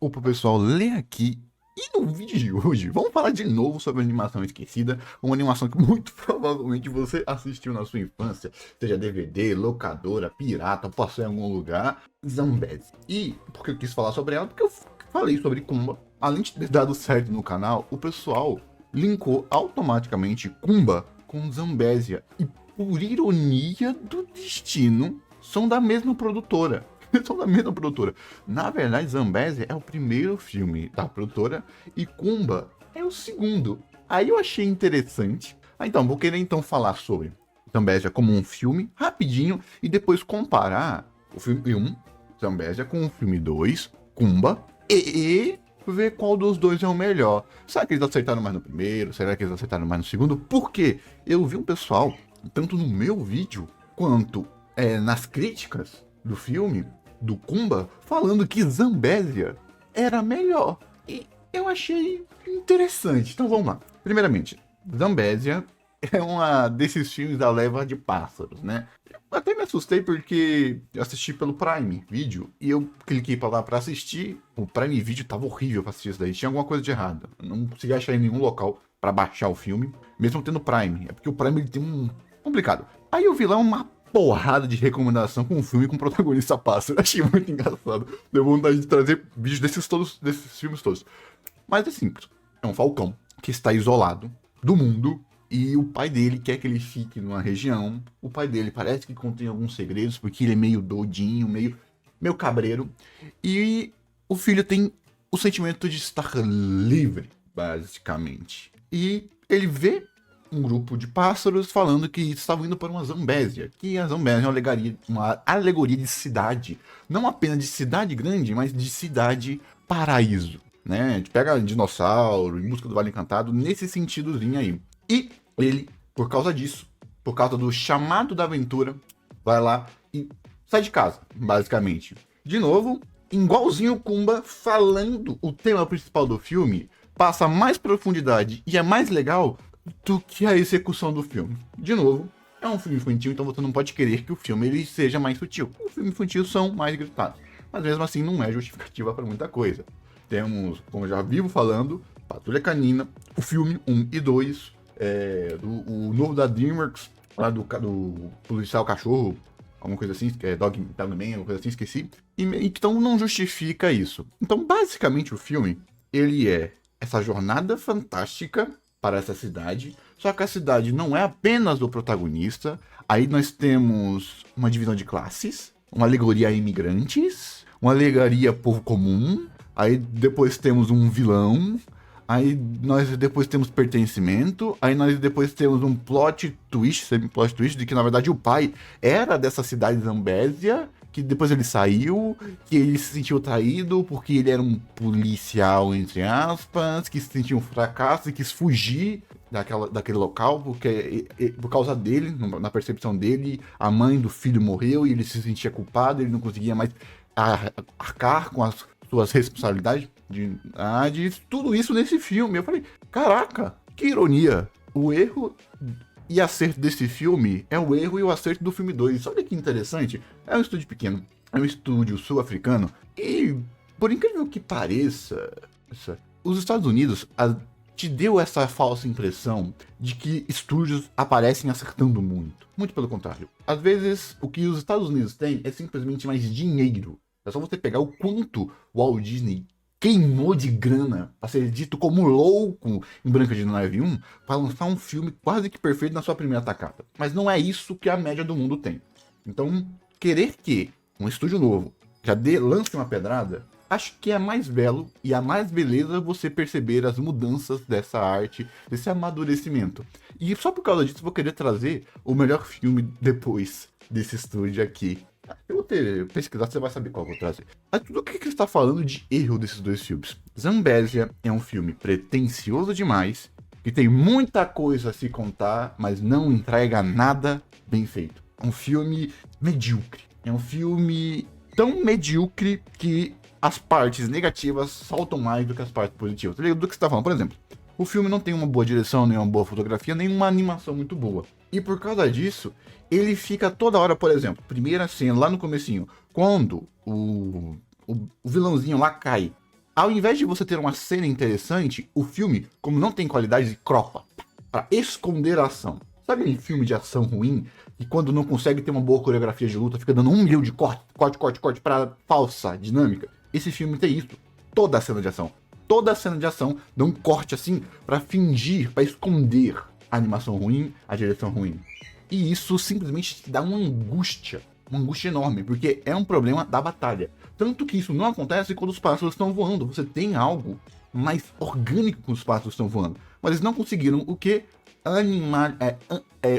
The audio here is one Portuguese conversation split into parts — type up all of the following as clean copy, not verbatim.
Opa, pessoal, lê aqui. E no vídeo de hoje, vamos falar de novo sobre a animação esquecida, uma animação que muito provavelmente você assistiu na sua infância, seja DVD, locadora, pirata, passou em algum lugar, Zambezi. E por que eu quis falar sobre ela? Porque eu falei sobre Kumba. Além de ter dado certo no canal, o pessoal linkou automaticamente Kumba com Zambésia. E por ironia do destino, são da mesma produtora. São da mesma produtora. Na verdade, Zambésia é o primeiro filme da produtora e Kumba é o segundo. Aí eu achei interessante. Então, vou querer então falar sobre Zambésia como um filme, rapidinho, e depois comparar o filme 1, Zambésia, com o filme 2, Kumba, e ver qual dos dois é o melhor. Será que eles acertaram mais no primeiro? Será que eles acertaram mais no segundo? Por quê? Eu vi um pessoal, tanto no meu vídeo, quanto nas críticas do filme, do Kumba, falando que Zambésia era melhor. E eu achei interessante. Então vamos lá. Primeiramente, Zambésia é uma desses filmes da leva de pássaros, né? Eu até me assustei porque eu assisti pelo Prime Video e eu cliquei pra lá pra assistir. O Prime Video tava horrível pra assistir isso daí. Tinha alguma coisa de errado. Eu não consegui achar em nenhum local pra baixar o filme, mesmo tendo Prime. É porque o Prime ele tem um complicado. Aí eu vi lá uma porrada de recomendação com um filme com protagonista pássaro. Achei muito engraçado. Deu vontade de trazer vídeos desses filmes todos. Mas é simples. É um falcão que está isolado do mundo e o pai dele quer que ele fique numa região. O pai dele parece que contém alguns segredos porque ele é meio doidinho, meio cabreiro. E o filho tem o sentimento de estar livre, basicamente. E ele vê um grupo de pássaros falando que estavam indo para uma Zambésia, que a Zambésia é uma alegoria de cidade, não apenas de cidade grande, mas de cidade paraíso, né? A gente pega dinossauro, Em Busca do Vale Encantado, nesse sentidozinho aí. E ele, por causa disso, por causa do chamado da aventura, vai lá e sai de casa, basicamente. De novo, igualzinho o Kumba, falando o tema principal do filme, passa mais profundidade e é mais legal do que a execução do filme. De novo, é um filme infantil, então você não pode querer que o filme ele seja mais sutil. Os filmes infantis são mais gritados, mas mesmo assim não é justificativa para muita coisa. Temos, como eu já vivo falando, Patrulha Canina, o filme 1 e 2, o novo da DreamWorks, lá do policial cachorro, alguma coisa assim, Dogman, alguma coisa assim, esqueci. Então não justifica isso. Então basicamente o filme, ele é essa jornada fantástica para essa cidade, só que a cidade não é apenas o protagonista. Aí nós temos uma divisão de classes, uma alegoria a imigrantes, uma alegoria a povo comum, aí depois temos um vilão, aí nós depois temos pertencimento, aí nós depois temos um plot twist, semi-plot twist, de que na verdade o pai era dessa cidade Zambésia, que depois ele saiu, que ele se sentiu traído porque ele era um policial, entre aspas, que se sentiu um fracasso e quis fugir daquele local, porque por causa dele, na percepção dele, a mãe do filho morreu e ele se sentia culpado, ele não conseguia mais arcar com as suas responsabilidades de tudo isso nesse filme. Eu falei, caraca, que ironia. O erro e acerto desse filme é o erro e o acerto do filme 2. Olha que interessante. É um estúdio pequeno, é um estúdio sul-africano. E, por incrível que pareça, os Estados Unidos te deu essa falsa impressão de que estúdios aparecem acertando muito. Muito pelo contrário. Às vezes, o que os Estados Unidos têm é simplesmente mais dinheiro. É só você pegar o quanto o Walt Disney queimou de grana pra ser dito como louco em Branca de Neve 1 para lançar um filme quase que perfeito na sua primeira tacada. Mas não é isso que a média do mundo tem. Então, querer que um estúdio novo já lance uma pedrada, acho que é mais belo e a mais beleza você perceber as mudanças dessa arte, desse amadurecimento. E só por causa disso, vou querer trazer o melhor filme depois desse estúdio aqui. Eu vou ter pesquisar, você vai saber qual eu vou trazer. Mas tudo o que você está falando de erro desses dois filmes? Zambésia é um filme pretensioso demais, que tem muita coisa a se contar, mas não entrega nada bem feito. É um filme medíocre. É um filme tão medíocre que as partes negativas saltam mais do que as partes positivas. Do que você está falando, por exemplo. O filme não tem uma boa direção, nem uma boa fotografia, nem uma animação muito boa. E por causa disso, ele fica toda hora, por exemplo, primeira cena, lá no comecinho, quando o vilãozinho lá cai Ao invés de você ter uma cena interessante, o filme, como não tem qualidade, cropa pra esconder a ação. Sabe aquele filme de ação ruim, que quando não consegue ter uma boa coreografia de luta, fica dando 1 milhão de corte pra falsa dinâmica? Esse filme tem isso. Toda a cena de ação. Toda a cena de ação dá um corte assim pra fingir, pra esconder a animação ruim, a direção ruim. E isso simplesmente te dá uma angústia enorme, porque é um problema da batalha. Tanto que isso não acontece quando os pássaros estão voando. Você tem algo mais orgânico que os pássaros estão voando. Mas eles não conseguiram o que?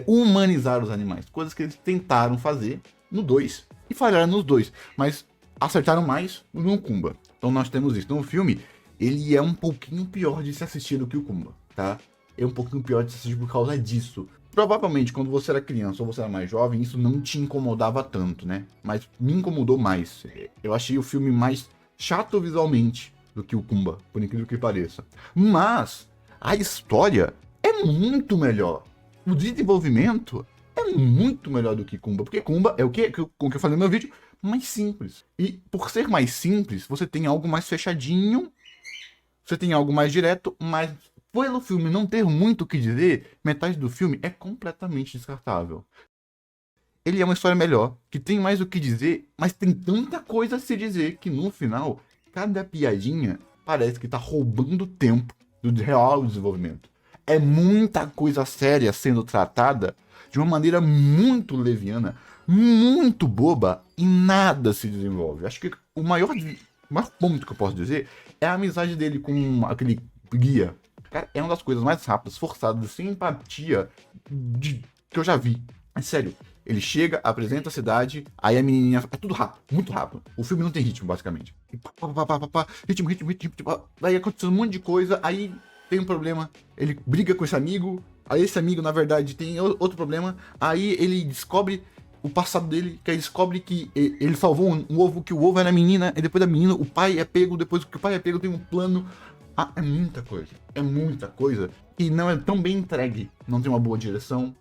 Humanizar os animais. Coisas que eles tentaram fazer no 2. E falharam nos dois. Mas acertaram mais no Kumba. Então nós temos isso. Então o filme, ele é um pouquinho pior de se assistir do que o Kumba, tá? É um pouquinho pior de se assistir por causa disso. Provavelmente, quando você era criança ou você era mais jovem, isso não te incomodava tanto, né? Mas me incomodou mais. Eu achei o filme mais chato visualmente do que o Kumba, por incrível que pareça. Mas a história é muito melhor. O desenvolvimento é muito melhor do que Kumba. Porque Kumba é o que eu falei no meu vídeo, mais simples. E por ser mais simples, você tem algo mais fechadinho, você tem algo mais direto, mas pelo filme não ter muito o que dizer, metade do filme é completamente descartável. Ele é uma história melhor, que tem mais o que dizer, mas tem tanta coisa a se dizer que no final, cada piadinha parece que tá roubando tempo do real desenvolvimento. É muita coisa séria sendo tratada de uma maneira muito leviana, muito boba, e nada se desenvolve. Acho que o maior ponto que eu posso dizer é a amizade dele com aquele guia. Cara, é uma das coisas mais rápidas, forçadas, sem empatia que eu já vi. É sério. Ele chega, apresenta a cidade, aí a menininha... É tudo rápido, muito rápido. O filme não tem ritmo, basicamente. E ritmo. Aí acontece um monte de coisa, aí tem um problema. Ele briga com esse amigo, aí esse amigo, na verdade, tem outro problema. Aí ele descobre o passado dele, que aí descobre que ele salvou um ovo, que o ovo era a menina, e depois da menina, o pai é pego, depois que o pai é pego, tem um plano... é muita coisa e não é tão bem entregue, não tem uma boa direção.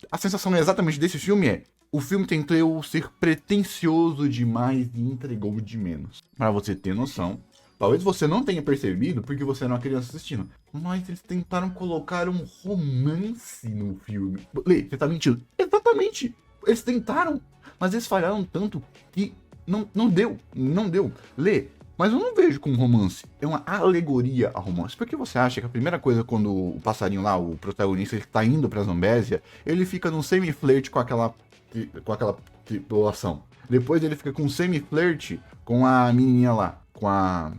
A sensação exatamente desse filme o filme tentou ser pretensioso demais e entregou de menos. Pra você ter noção, talvez você não tenha percebido porque você era uma criança assistindo, mas eles tentaram colocar um romance no filme. Lê, você tá mentindo? Exatamente, eles tentaram, mas eles falharam tanto que não deu. Lê, mas eu não vejo como romance. É uma alegoria a romance. Por que você acha que a primeira coisa, quando o passarinho lá, o protagonista, ele tá indo pra Zambésia, ele fica num semi-flerte com aquela tripulação. Depois ele fica com um semi-flerte com a menininha lá, com a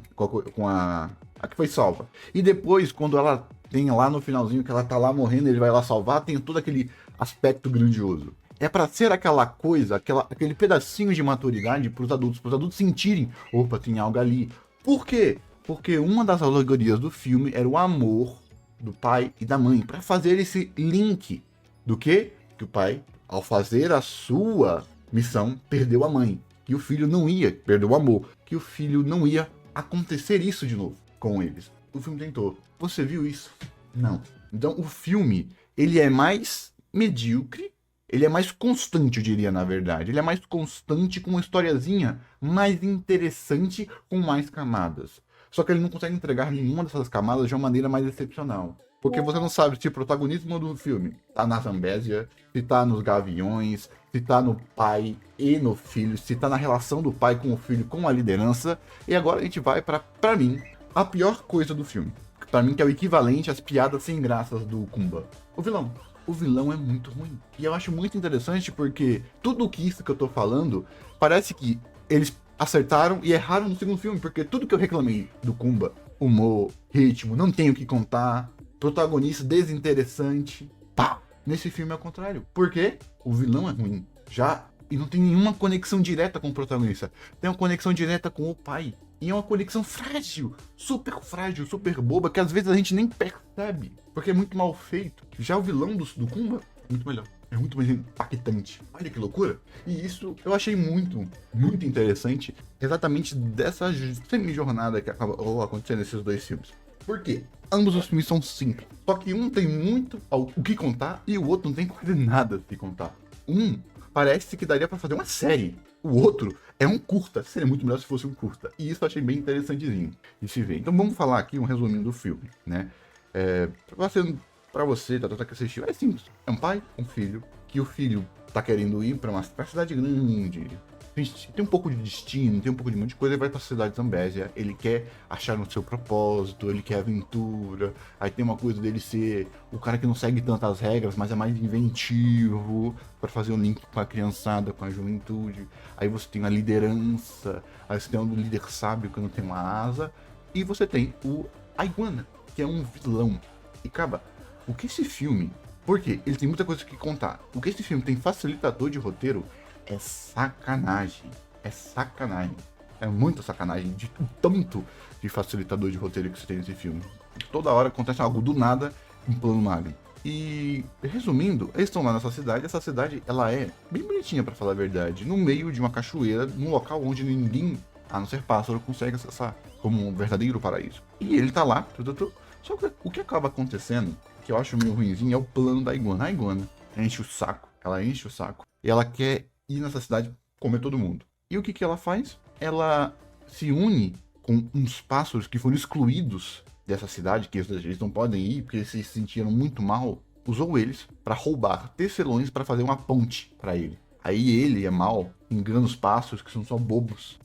que foi salva. E depois, quando ela tem lá no finalzinho, que ela tá lá morrendo, ele vai lá salvar, tem todo aquele aspecto grandioso. É pra ser aquela coisa, aquele pedacinho de maturidade pros adultos sentirem, opa, tem algo ali. Por quê? Porque uma das alegorias do filme era o amor do pai e da mãe, pra fazer esse link do que o pai, ao fazer a sua missão, perdeu a mãe, que o filho não ia perder o amor, que o filho não ia acontecer isso de novo com eles. O filme tentou. Você viu isso? Não. Então o filme, ele é mais medíocre. Ele é mais constante, eu diria, na verdade. Ele é mais constante, com uma historiazinha mais interessante, com mais camadas. Só que ele não consegue entregar nenhuma dessas camadas de uma maneira mais excepcional. Porque você não sabe se o protagonismo do filme tá na Zambésia, se tá nos gaviões, se tá no pai e no filho, se tá na relação do pai com o filho, com a liderança. E agora a gente vai pra mim, a pior coisa do filme. Pra mim, que é o equivalente às piadas sem graças do Kumba. O vilão. O vilão é muito ruim. E eu acho muito interessante porque tudo isso que eu tô falando, parece que eles acertaram e erraram no segundo filme. Porque tudo que eu reclamei do Kumba, humor, ritmo, não tenho o que contar, protagonista desinteressante, pá! Nesse filme é o contrário. Por quê? O vilão é ruim. E não tem nenhuma conexão direta com o protagonista. Tem uma conexão direta com o pai. E é uma conexão frágil, super boba, que às vezes a gente nem percebe, porque é muito mal feito. Já o vilão do Kumba é muito melhor, é muito mais impactante. Olha que loucura! E isso eu achei muito interessante, exatamente dessa semi-jornada que acabou acontecendo nesses dois filmes. Por quê? Ambos os filmes são simples, só que um tem muito o que contar e o outro não tem quase nada a se contar. Parece que daria pra fazer uma série o outro é um curta. Seria muito melhor se fosse um curta. E isso eu achei bem interessantezinho de se ver. Então vamos falar aqui um resuminho do filme, né? Pra você, que assistiu, é simples. É um pai, um filho, que o filho tá querendo ir pra cidade grande. Tem um pouco de destino, tem um pouco de muita coisa, ele vai pra cidade de Zambésia, ele quer achar o seu propósito, ele quer aventura, aí tem uma coisa dele ser o cara que não segue tantas regras, mas é mais inventivo, para fazer um link com a criançada, com a juventude, aí você tem a liderança, aí você tem um líder sábio que não tem uma asa, e você tem a iguana, que é um vilão. E cara, o que esse filme, porque ele tem muita coisa que contar, o que esse filme tem facilitador de roteiro é sacanagem. É sacanagem. É muita sacanagem de tanto de facilitador de roteiro que você tem nesse filme. Toda hora acontece algo do nada, um plano magro. E, resumindo, eles estão lá nessa cidade. Essa cidade, ela é bem bonitinha, pra falar a verdade. No meio de uma cachoeira, num local onde ninguém, a não ser pássaro, consegue acessar. Como um verdadeiro paraíso. E ele tá lá, só que o que acaba acontecendo, que eu acho meio ruimzinho, é o plano da iguana. A iguana enche o saco. Ela enche o saco. E ela quer ir nessa cidade comer todo mundo. E o que ela faz? Ela se une com uns pássaros que foram excluídos dessa cidade, que eles não podem ir porque eles se sentiram muito mal. Usou eles para roubar tecelões para fazer uma ponte para ele. Aí ele é mal, engana os pássaros que são só bobos.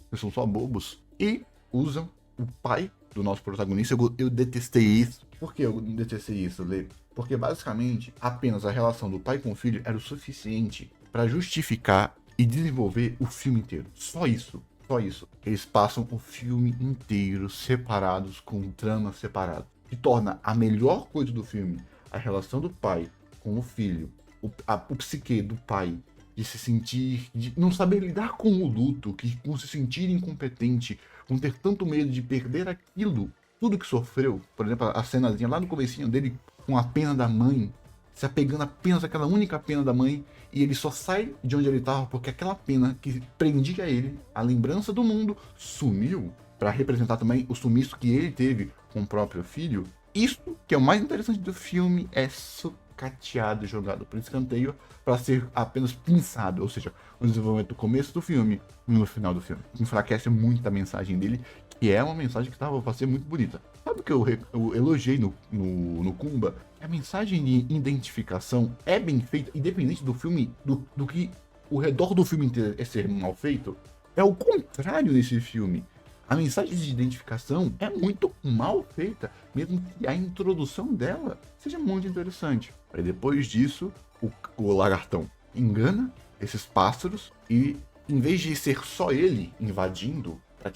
E usam o pai do nosso protagonista. Eu detestei isso. Por que eu detestei isso, Lê? Porque basicamente apenas a relação do pai com o filho era o suficiente para justificar e desenvolver o filme inteiro. Só isso. Eles passam o filme inteiro separados, com tramas separadas. Que torna a melhor coisa do filme a relação do pai com o filho, o psique do pai, de se sentir, de não saber lidar com o luto, com se sentir incompetente, com ter tanto medo de perder aquilo, tudo que sofreu. Por exemplo, a cenazinha lá no comecinho dele com a pena da mãe, se apegando apenas àquela única pena da mãe, e ele só sai de onde ele estava porque aquela pena que prendia ele, a lembrança do mundo, sumiu, para representar também o sumiço que ele teve com o próprio filho. Isso que é o mais interessante do filme, é sucateado e jogado por escanteio para ser apenas pensado, ou seja, o desenvolvimento do começo do filme e no final do filme. Enfraquece muito a mensagem dele, que é uma mensagem que estava para ser muito bonita. Sabe o que eu elogiei no Kumba? A mensagem de identificação é bem feita, independente do filme, do que o redor do filme inteiro é ser mal feito. É o contrário nesse filme. A mensagem de identificação é muito mal feita, mesmo que a introdução dela seja muito interessante. Aí depois disso, o lagartão engana esses pássaros e, em vez de ser só ele invadindo, pra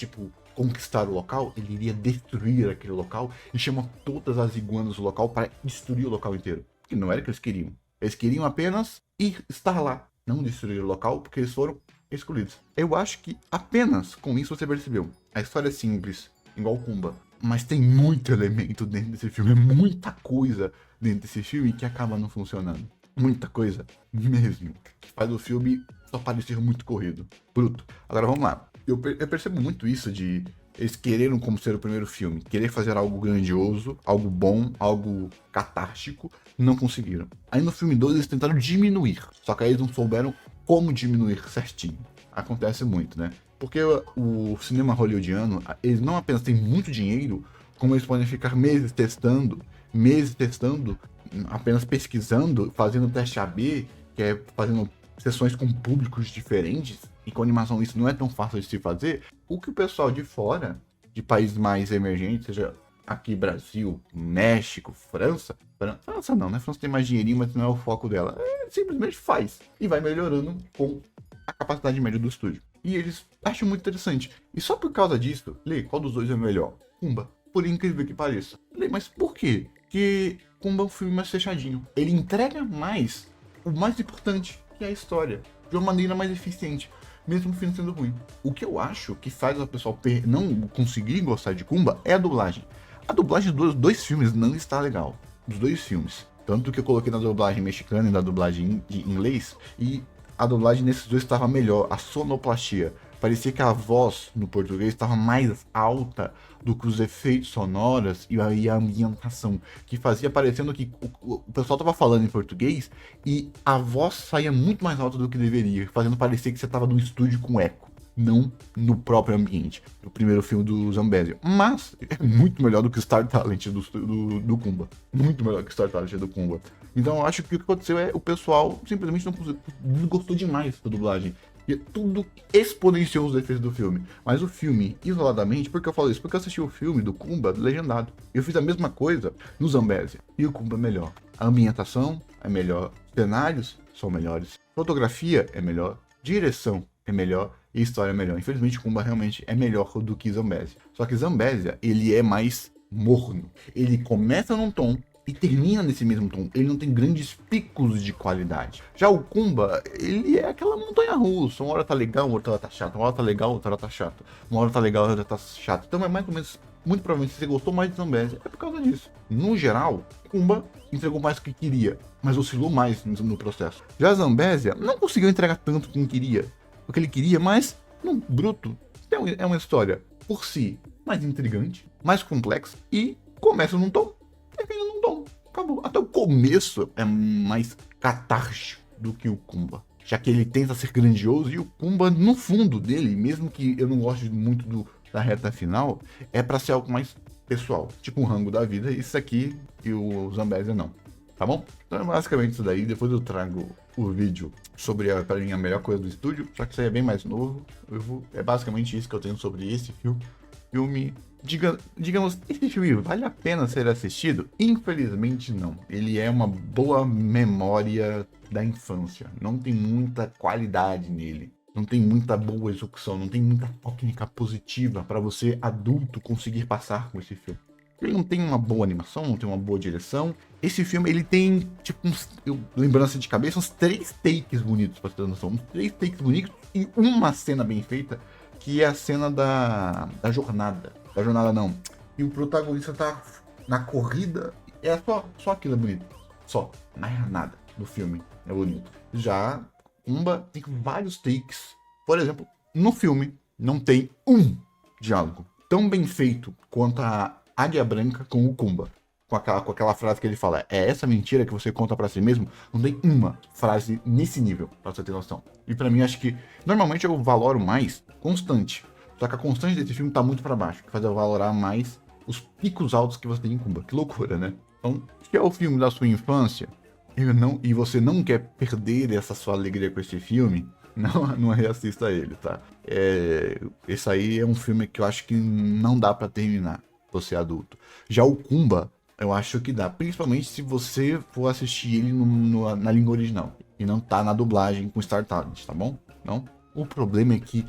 conquistar o local, ele iria destruir aquele local e chama todas as iguanas do local para destruir o local inteiro. Que não era o que eles queriam. Eles queriam apenas estar lá, não destruir o local, porque eles foram excluídos. Eu acho que apenas com isso você percebeu. A história é simples, igual Kumba, mas tem muito elemento dentro desse filme, muita coisa dentro desse filme que acaba não funcionando. Muita coisa mesmo, que faz o filme só parecer muito corrido, bruto. Agora vamos lá. Eu percebo muito isso de eles quererem como ser o primeiro filme, querer fazer algo grandioso, algo bom, algo catártico, não conseguiram. Aí no filme 2 eles tentaram diminuir, só que aí eles não souberam como diminuir certinho. Acontece muito, né? Porque o cinema hollywoodiano, eles não apenas têm muito dinheiro, como eles podem ficar meses testando, apenas pesquisando, fazendo teste AB, que é fazendo sessões com públicos diferentes, e com animação isso não é tão fácil de se fazer. O que o pessoal de fora, de países mais emergentes, seja aqui Brasil, México, França não, né? França tem mais dinheirinho, mas não é o foco dela. Simplesmente faz e vai melhorando com a capacidade média do estúdio. E eles acham muito interessante. E só por causa disso, Lê, qual dos dois é melhor? Kumba. Por incrível que pareça. Lê, mas por quê? Porque Kumba é um filme mais fechadinho. Ele entrega mais o mais importante, que é a história, de uma maneira mais eficiente, mesmo o filme sendo ruim. O que eu acho que faz o pessoal não conseguir gostar de Kumba é a dublagem. A dublagem dos dois filmes não está legal. Dos dois filmes. Tanto que eu coloquei na dublagem mexicana e na dublagem de inglês. E a dublagem nesses dois estava melhor. A sonoplastia. Parecia que a voz no português estava mais alta do que os efeitos sonoros e a ambientação, que fazia parecendo que o pessoal estava falando em português e a voz saía muito mais alta do que deveria, fazendo parecer que você estava num estúdio com eco, não no próprio ambiente. O primeiro filme do Zambésia. Mas é muito melhor do que Star Talent do Kumba. Muito melhor que Star Talent do Kumba. Então eu acho que o que aconteceu é o pessoal simplesmente não gostou demais da dublagem. E tudo exponenciou os defeitos do filme. Mas o filme, isoladamente, por que eu falo isso? Porque eu assisti o filme do Kumba legendado. Eu fiz a mesma coisa no Zambésia. E o Kumba é melhor. A ambientação é melhor. Cenários são melhores. Fotografia é melhor. Direção é melhor. E história é melhor. Infelizmente, Kumba realmente é melhor do que Zambésia. Só que Zambésia, ele é mais morno. Ele começa num tom e termina nesse mesmo tom. Ele não tem grandes picos de qualidade. Já o Kumba, ele é aquela montanha-russa. Uma hora tá legal, uma hora tá chato. Uma hora tá legal, outra hora tá chato. Uma hora tá legal, outra tá chato. Então é mais ou menos, muito provavelmente, se você gostou mais de Zambésia, é por causa disso. No geral, Kumba entregou mais do que queria, mas oscilou mais no processo. Já Zambésia não conseguiu entregar tanto como queria. O que ele queria, mas, no bruto, é uma história, por si, mais intrigante, mais complexa e começa num tom. Termina num tom. Acabou. Até o começo é mais catártico do que o Kumba. Já que ele tenta ser grandioso e o Kumba, no fundo dele, mesmo que eu não goste muito da reta final, é pra ser algo mais pessoal. Tipo um rango da vida. Isso aqui e o Zambésia não. Tá bom? Então é basicamente isso daí. Depois eu trago o vídeo sobre, pra mim, a melhor coisa do estúdio. Só que isso aí é bem mais novo. É basicamente isso que eu tenho sobre esse filme. Digamos, esse filme vale a pena ser assistido? Infelizmente não. Ele é uma boa memória da infância. Não tem muita qualidade nele. Não tem muita boa execução. Não tem muita técnica positiva para você, adulto, conseguir passar com esse filme. Ele não tem uma boa animação, não tem uma boa direção. Esse filme, ele tem, tipo, lembrança de cabeça, uns 3 takes bonitos, pra você ter noção. Uns 3 takes bonitos e uma cena bem feita, que é a cena da jornada. Da jornada não. E o protagonista tá na corrida. É só aquilo é bonito. Só. Mais nada do filme é bonito. Já Kumba tem vários takes. Por exemplo, no filme não tem um diálogo tão bem feito quanto a Águia Branca com o Kumba. Com aquela frase que ele fala, é essa mentira que você conta pra si mesmo? Não tem uma frase nesse nível, pra você ter noção. E pra mim, acho que, normalmente eu valoro mais constante. Só que a constante desse filme tá muito pra baixo, que faz eu valorar mais os picos altos que você tem em Kumba. Que loucura, né? Então, se é o filme da sua infância, e você não quer perder essa sua alegria com esse filme, não reassista ele, tá? Esse aí é um filme que eu acho que não dá pra terminar, você adulto. Já o Kumba, eu acho que dá, principalmente se você for assistir ele na língua original, e não tá na dublagem com Star Talent, tá bom? Não? O problema é que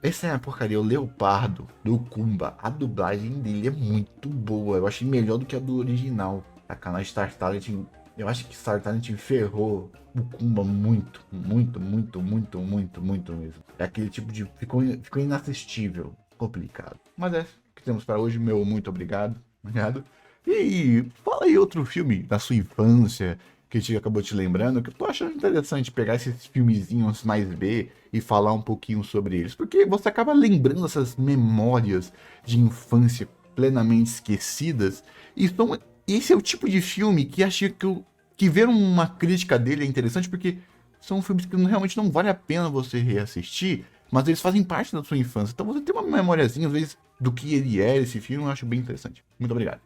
essa é a porcaria, o Leopardo do Kumba, a dublagem dele é muito boa, eu achei melhor do que a do original. A canal Star Talent, eu acho que Star Talent ferrou o Kumba muito mesmo. É aquele tipo de... ficou inassistível, complicado. Mas é o que temos para hoje, meu muito obrigado. E fala aí outro filme da sua infância, que a gente acabou te lembrando, que eu tô achando interessante pegar esses filmezinhos mais B e falar um pouquinho sobre eles, porque você acaba lembrando essas memórias de infância plenamente esquecidas, e esse é o tipo de filme que acho que ver uma crítica dele é interessante, porque são filmes que realmente não vale a pena você reassistir, mas eles fazem parte da sua infância, então você tem uma memoriazinha, às vezes, do que ele é, esse filme, eu acho bem interessante. Muito obrigado.